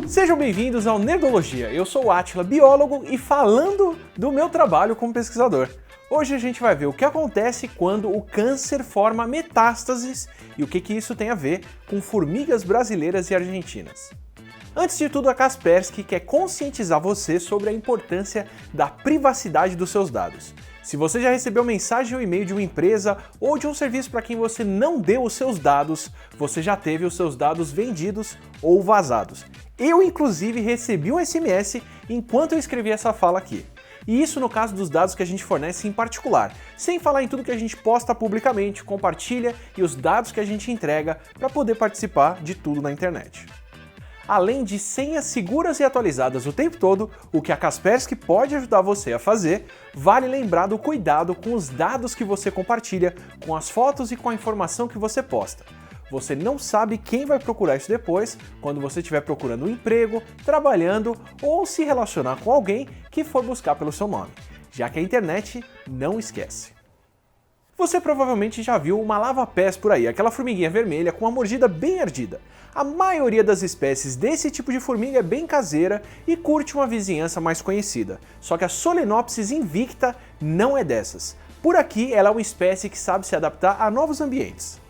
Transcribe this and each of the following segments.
Sejam bem-vindos ao Nerdologia. Eu sou o Átila, biólogo, e falando do meu trabalho como pesquisador. Hoje a gente vai ver o que acontece quando o câncer forma metástases e o que isso tem a ver com formigas brasileiras e argentinas. Antes de tudo, a Kaspersky quer conscientizar você sobre a importância da privacidade dos seus dados. Se você já recebeu mensagem ou e-mail de uma empresa ou de um serviço para quem você não deu os seus dados, você já teve os seus dados vendidos ou vazados. Eu, inclusive, recebi um SMS enquanto eu escrevi essa fala aqui. E isso no caso dos dados que a gente fornece em particular, sem falar em tudo que a gente posta publicamente, compartilha e os dados que a gente entrega para poder participar de tudo na internet. Além de senhas seguras e atualizadas o tempo todo, o que a Kaspersky pode ajudar você a fazer, vale lembrar do cuidado com os dados que você compartilha, com as fotos e com a informação que você posta. Você não sabe quem vai procurar isso depois, quando você estiver procurando um emprego, trabalhando ou se relacionar com alguém que for buscar pelo seu nome, já que a internet não esquece. Você provavelmente já viu uma lava-pés por aí, aquela formiguinha vermelha com uma mordida bem ardida. A maioria das espécies desse tipo de formiga é bem caseira e curte uma vizinhança mais conhecida, só que a Solenopsis invicta não é dessas. Por aqui, ela é uma espécie que sabe se adaptar a novos ambientes.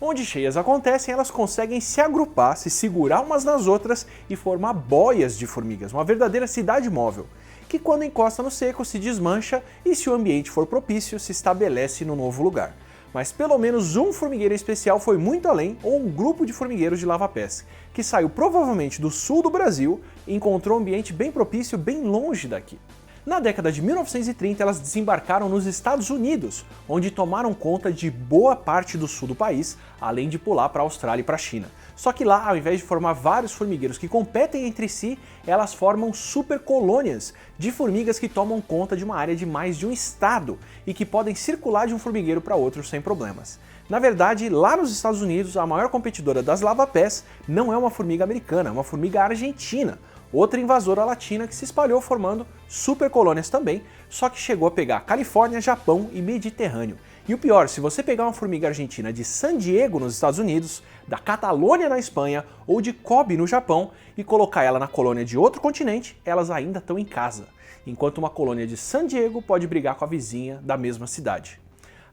Onde cheias acontecem, elas conseguem se agrupar, se segurar umas nas outras e formar boias de formigas, uma verdadeira cidade móvel, que quando encosta no seco se desmancha e, se o ambiente for propício, se estabelece no novo lugar. Mas pelo menos um formigueiro especial foi muito além, ou um grupo de formigueiros de lava-pés, que saiu provavelmente do sul do Brasil e encontrou um ambiente bem propício bem longe daqui. Na década de 1930, elas desembarcaram nos Estados Unidos, onde tomaram conta de boa parte do sul do país, além de pular para a Austrália e para a China. Só que lá, ao invés de formar vários formigueiros que competem entre si, elas formam supercolônias de formigas que tomam conta de uma área de mais de um estado e que podem circular de um formigueiro para outro sem problemas. Na verdade, lá nos Estados Unidos, a maior competidora das lava-pés não é uma formiga americana, é uma formiga argentina, outra invasora latina que se espalhou formando supercolônias também, só que chegou a pegar Califórnia, Japão e Mediterrâneo. E o pior, se você pegar uma formiga argentina de San Diego nos Estados Unidos, da Catalônia na Espanha ou de Kobe no Japão e colocar ela na colônia de outro continente, elas ainda estão em casa, enquanto uma colônia de San Diego pode brigar com a vizinha da mesma cidade.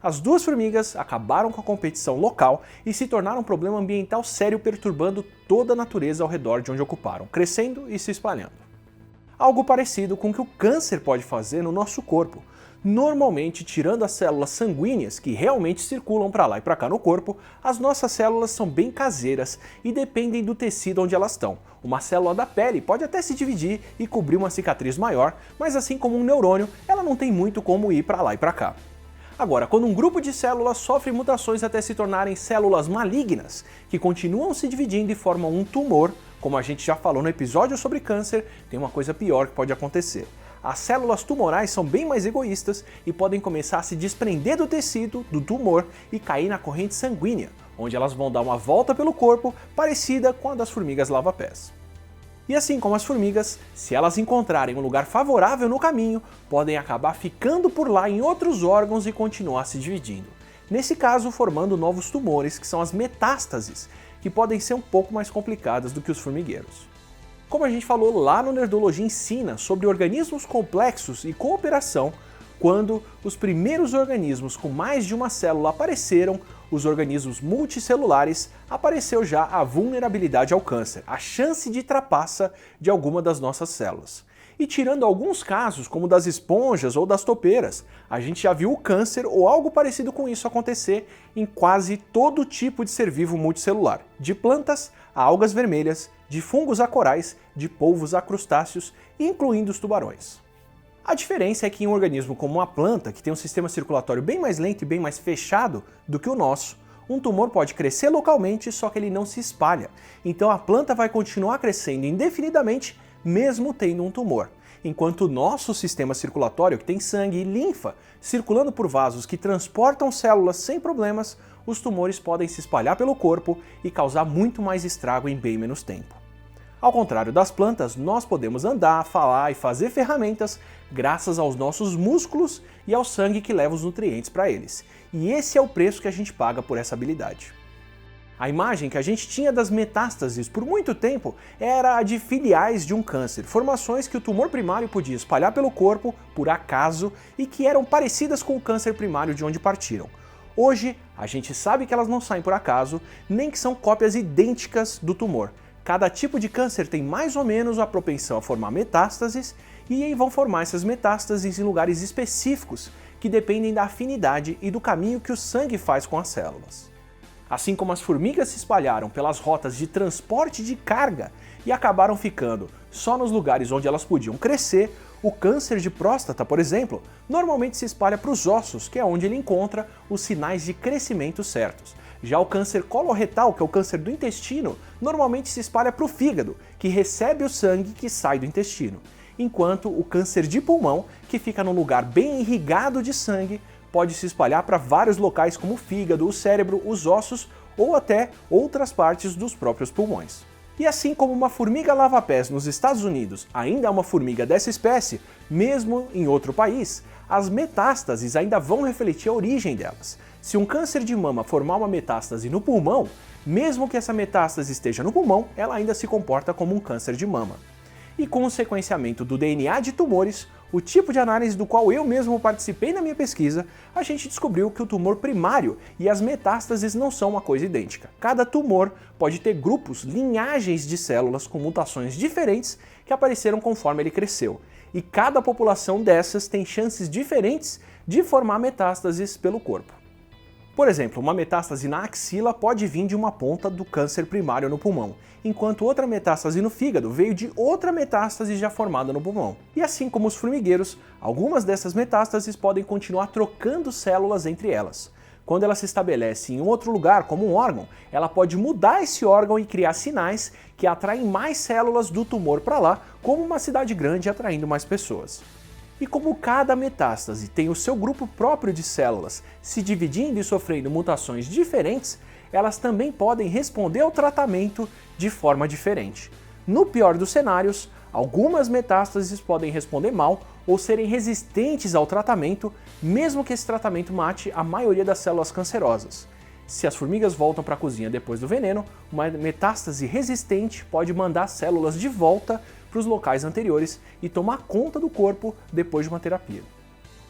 As duas formigas acabaram com a competição local e se tornaram um problema ambiental sério, perturbando toda a natureza ao redor de onde ocuparam, crescendo e se espalhando. Algo parecido com o que o câncer pode fazer no nosso corpo. Normalmente, tirando as células sanguíneas que realmente circulam para lá e para cá no corpo, as nossas células são bem caseiras e dependem do tecido onde elas estão. Uma célula da pele pode até se dividir e cobrir uma cicatriz maior, mas assim como um neurônio, ela não tem muito como ir para lá e para cá. Agora, quando um grupo de células sofre mutações até se tornarem células malignas, que continuam se dividindo e formam um tumor, como a gente já falou no episódio sobre câncer, tem uma coisa pior que pode acontecer. As células tumorais são bem mais egoístas e podem começar a se desprender do tecido, do tumor, e cair na corrente sanguínea, onde elas vão dar uma volta pelo corpo parecida com a das formigas lava-pés. E assim como as formigas, se elas encontrarem um lugar favorável no caminho, podem acabar ficando por lá em outros órgãos e continuar se dividindo. Nesse caso, formando novos tumores, que são as metástases, que podem ser um pouco mais complicadas do que os formigueiros. Como a gente falou lá no Nerdologia Ensina sobre organismos complexos e cooperação, quando os primeiros organismos com mais de uma célula apareceram, os organismos multicelulares, apareceu já a vulnerabilidade ao câncer, a chance de trapaça de alguma das nossas células. E tirando alguns casos, como das esponjas ou das topeiras, a gente já viu o câncer ou algo parecido com isso acontecer em quase todo tipo de ser vivo multicelular, de plantas a algas vermelhas, de fungos a corais, de polvos a crustáceos, incluindo os tubarões. A diferença é que em um organismo como uma planta, que tem um sistema circulatório bem mais lento e bem mais fechado do que o nosso, um tumor pode crescer localmente, só que ele não se espalha. Então a planta vai continuar crescendo indefinidamente, mesmo tendo um tumor. Enquanto o nosso sistema circulatório, que tem sangue e linfa circulando por vasos que transportam células sem problemas, os tumores podem se espalhar pelo corpo e causar muito mais estrago em bem menos tempo. Ao contrário das plantas, nós podemos andar, falar e fazer ferramentas graças aos nossos músculos e ao sangue que leva os nutrientes para eles. E esse é o preço que a gente paga por essa habilidade. A imagem que a gente tinha das metástases por muito tempo era a de filiais de um câncer, formações que o tumor primário podia espalhar pelo corpo por acaso e que eram parecidas com o câncer primário de onde partiram. Hoje, a gente sabe que elas não saem por acaso, nem que são cópias idênticas do tumor. Cada tipo de câncer tem mais ou menos a propensão a formar metástases e aí vão formar essas metástases em lugares específicos que dependem da afinidade e do caminho que o sangue faz com as células. Assim como as formigas se espalharam pelas rotas de transporte de carga e acabaram ficando só nos lugares onde elas podiam crescer, o câncer de próstata, por exemplo, normalmente se espalha para os ossos, que é onde ele encontra os sinais de crescimento certos. Já o câncer coloretal, que é o câncer do intestino, normalmente se espalha para o fígado, que recebe o sangue que sai do intestino. Enquanto o câncer de pulmão, que fica num lugar bem irrigado de sangue, pode se espalhar para vários locais como o fígado, o cérebro, os ossos ou até outras partes dos próprios pulmões. E assim como uma formiga lava-pés nos Estados Unidos ainda é uma formiga dessa espécie, mesmo em outro país, as metástases ainda vão refletir a origem delas. Se um câncer de mama formar uma metástase no pulmão, mesmo que essa metástase esteja no pulmão, ela ainda se comporta como um câncer de mama. E com o sequenciamento do DNA de tumores, o tipo de análise do qual eu mesmo participei na minha pesquisa, a gente descobriu que o tumor primário e as metástases não são uma coisa idêntica. Cada tumor pode ter grupos, linhagens de células com mutações diferentes que apareceram conforme ele cresceu. E cada população dessas tem chances diferentes de formar metástases pelo corpo. Por exemplo, uma metástase na axila pode vir de uma ponta do câncer primário no pulmão, enquanto outra metástase no fígado veio de outra metástase já formada no pulmão. E assim como os formigueiros, algumas dessas metástases podem continuar trocando células entre elas. Quando ela se estabelece em um outro lugar, como um órgão, ela pode mudar esse órgão e criar sinais que atraem mais células do tumor para lá, como uma cidade grande atraindo mais pessoas. E como cada metástase tem o seu grupo próprio de células se dividindo e sofrendo mutações diferentes, elas também podem responder ao tratamento de forma diferente. No pior dos cenários, algumas metástases podem responder mal ou serem resistentes ao tratamento, mesmo que esse tratamento mate a maioria das células cancerosas. Se as formigas voltam para a cozinha depois do veneno, uma metástase resistente pode mandar células de volta para os locais anteriores e tomar conta do corpo depois de uma terapia.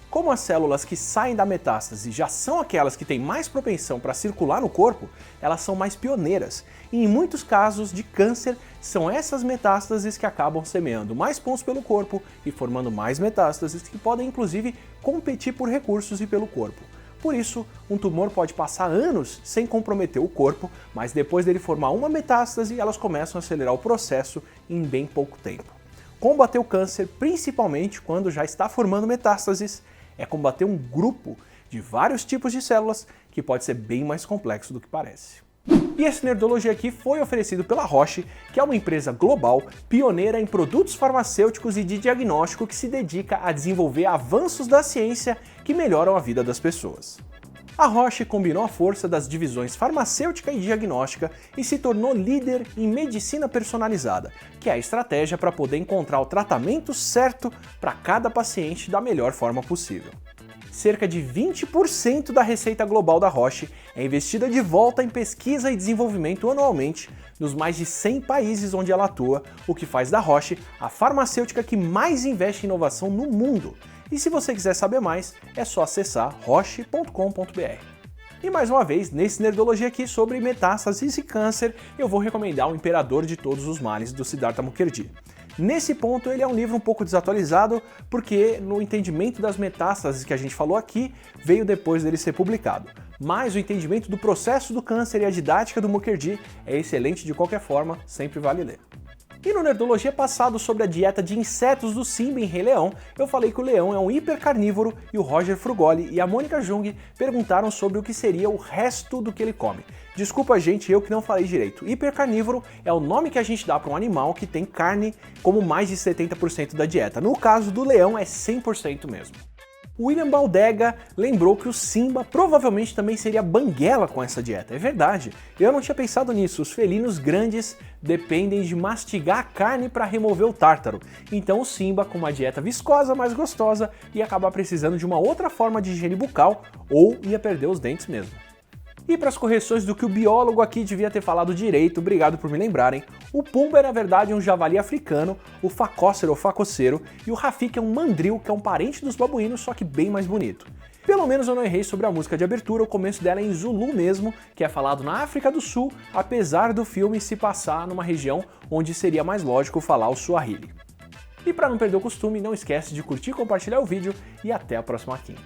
Como as células que saem da metástase já são aquelas que têm mais propensão para circular no corpo, elas são mais pioneiras. E em muitos casos de câncer, são essas metástases que acabam semeando mais pontos pelo corpo e formando mais metástases que podem inclusive competir por recursos e pelo corpo. Por isso, um tumor pode passar anos sem comprometer o corpo, mas depois dele formar uma metástase, elas começam a acelerar o processo em bem pouco tempo. Combater o câncer, principalmente quando já está formando metástases, é combater um grupo de vários tipos de células que pode ser bem mais complexo do que parece. E esse Nerdologia aqui foi oferecido pela Roche, que é uma empresa global pioneira em produtos farmacêuticos e de diagnóstico que se dedica a desenvolver avanços da ciência que melhoram a vida das pessoas. A Roche combinou a força das divisões farmacêutica e diagnóstica e se tornou líder em medicina personalizada, que é a estratégia para poder encontrar o tratamento certo para cada paciente da melhor forma possível. Cerca de 20% da receita global da Roche é investida de volta em pesquisa e desenvolvimento anualmente nos mais de 100 países onde ela atua, o que faz da Roche a farmacêutica que mais investe em inovação no mundo. E se você quiser saber mais, é só acessar roche.com.br. E mais uma vez, nesse Nerdologia aqui sobre metástases e câncer, eu vou recomendar O Imperador de Todos os Males, do Siddhartha Mukherjee. Nesse ponto, ele é um livro um pouco desatualizado, porque no entendimento das metástases que a gente falou aqui, veio depois dele ser publicado. Mas o entendimento do processo do câncer e a didática do Mukherjee é excelente de qualquer forma, sempre vale ler. E no Nerdologia passado sobre a dieta de insetos do Simba em Rei Leão, eu falei que o leão é um hipercarnívoro e o Roger Frugoli e a Mônica Jung perguntaram sobre o que seria o resto do que ele come. Desculpa, gente, eu que não falei direito. Hipercarnívoro é o nome que a gente dá para um animal que tem carne como mais de 70% da dieta. No caso do leão é 100% mesmo. O William Baldega lembrou que o Simba provavelmente também seria banguela com essa dieta. É verdade, eu não tinha pensado nisso. Os felinos grandes dependem de mastigar a carne para remover o tártaro. Então o Simba, com uma dieta viscosa mais gostosa, ia acabar precisando de uma outra forma de higiene bucal ou ia perder os dentes mesmo. E para as correções do que o biólogo aqui devia ter falado direito, obrigado por me lembrarem, o Pumba é na verdade um javali africano, o facócero ou facoceiro, e o Rafik é um mandril, que é um parente dos babuínos, só que bem mais bonito. Pelo menos eu não errei sobre a música de abertura, o começo dela é em Zulu mesmo, que é falado na África do Sul, apesar do filme se passar numa região onde seria mais lógico falar o Swahili. E para não perder o costume, não esquece de curtir e compartilhar o vídeo, e até a próxima quinta.